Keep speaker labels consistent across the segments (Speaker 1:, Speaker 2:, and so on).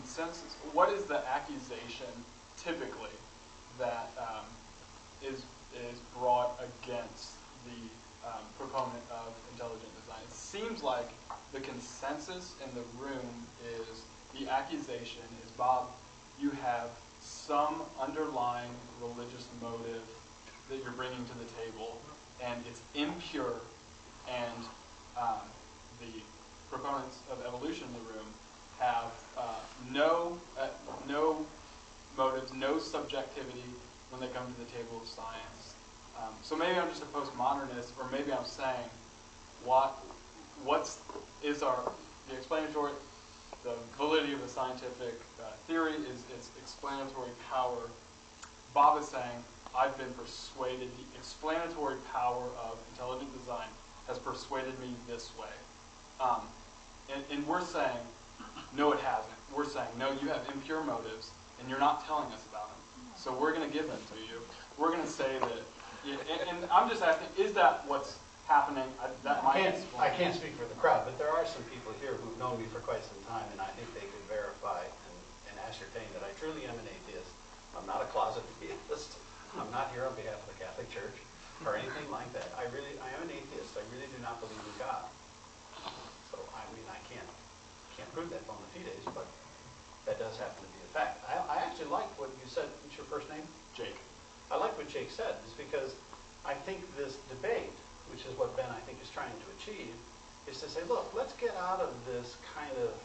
Speaker 1: consensus? What is the accusation typically that is brought against the proponent of intelligent design? It seems like the consensus in the room is the accusation is, Bob, you have some underlying religious motive that you're bringing to the table, and it's impure, and the proponents of evolution in the room have no motives, no subjectivity when they come to the table of science. So maybe I'm just a postmodernist, or maybe I'm saying the explanatory, the validity of a scientific theory is its explanatory power. Bob is saying, I've been persuaded, the explanatory power of intelligent design has persuaded me this way. And we're saying, no, it hasn't. We're saying, no, you have impure motives, and you're not telling us about them. So we're going to give them to you. We're going to say that, and I'm just asking, is that what's happening?
Speaker 2: I can't speak for the crowd, but there are some people here who've known me for quite some time, and I think they could verify and ascertain that I truly am an atheist. I'm not a closet atheist. I'm not here on behalf of the Catholic Church or anything like that. I am an atheist. I really do not believe in God. So I mean, I can't prove that bona fides, but that does happen to be a fact. I actually like what you said. What's your first name?
Speaker 1: Jake.
Speaker 2: I like what Jake said, is because I think this debate, which is what Ben, I think, is trying to achieve, is to say, look, let's get out of this kind of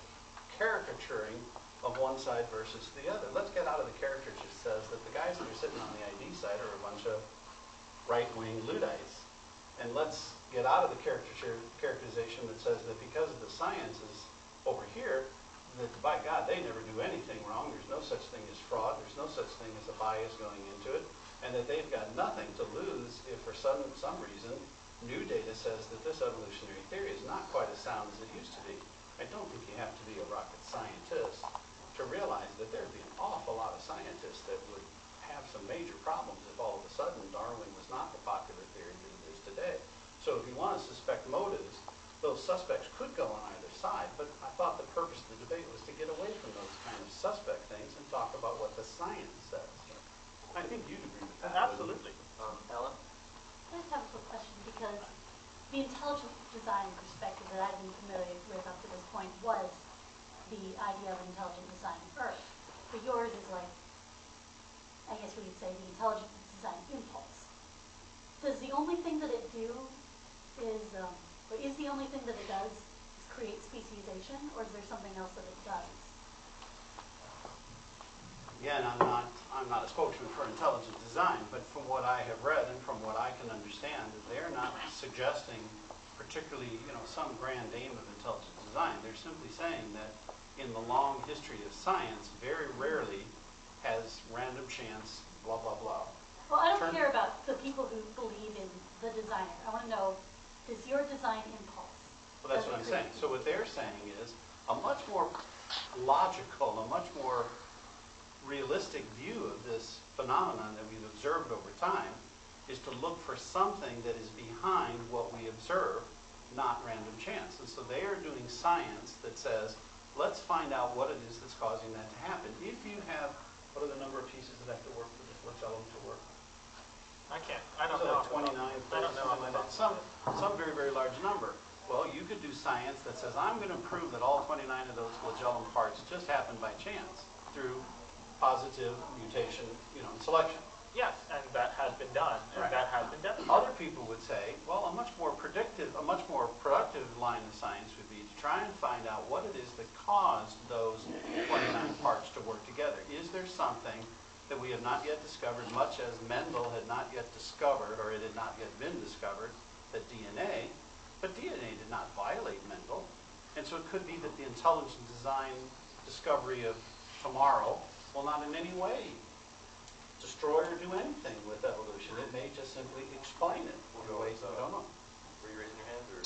Speaker 2: caricaturing of one side versus the other. Let's get out of the caricature that says that the guys that are sitting on the ID side are a bunch of right-wing Luddites. And let's get out of the characterization that says that because of the science is over here, that by God, they never do anything wrong. There's no such thing as fraud. There's no such thing as a bias going into it. And that they've got nothing to lose if for some reason new data says that this evolutionary theory is not quite as sound as it used to be. I don't think you have to be a rocket scientist to realize that there'd be an awful lot of scientists that would have some major problems if all of a sudden Darwin was not the popular theory that it is today. So if you want to suspect motives, those suspects could go on either side, but I thought the purpose of the debate was to get away from those kind of suspect things and talk about what the science says. I think you'd agree with that.
Speaker 3: Absolutely.
Speaker 4: Ellen?
Speaker 5: I just have a quick question, because the intelligent design perspective that I've been familiar with up to this point was the idea of intelligent design first. But yours is like, I guess we could say, the intelligent design impulse. Does the only thing that it do is the only thing that it does is create speciation, or is there something else that it does?
Speaker 2: Again, I'm not a spokesman for intelligent design, but from what I have read and from what I can understand, they're not suggesting particularly, some grand aim of intelligent design. They're simply saying that in the long history of science, very rarely has random chance, blah, blah, blah.
Speaker 5: Well, I don't care about the people who believe in the designer. I want to know, does your design impulse?
Speaker 2: Well, that's what I'm saying. So what they're saying is a much more logical, a much more realistic view of this phenomenon that we've observed over time is to look for something that is behind what we observe, not random chance. And so they are doing science that says, let's find out what it is that's causing that to happen. If you have, what are the number of pieces that have to work for this flagellum to work?
Speaker 3: I don't know.
Speaker 2: Like 29,
Speaker 3: I don't know.
Speaker 2: Some very, very large number. Well, you could do science that says, I'm going to prove that all 29 of those flagellum parts just happened by chance through positive mutation, and selection.
Speaker 3: Yes, and that has been done, and
Speaker 2: Right.
Speaker 3: that has been demonstrated.
Speaker 2: Other people would say, well, a much more productive line of science would be to try and find out what it is that caused those 29 parts to work together. Is there something that we have not yet discovered, much as Mendel had not yet discovered, or it had not yet been discovered, that DNA, but DNA did not violate Mendel. And so it could be that the intelligent design discovery of tomorrow will not in any way destroy or do anything with evolution. It may just simply explain it in ways that we don't know.
Speaker 4: Were you raising your hand? Or?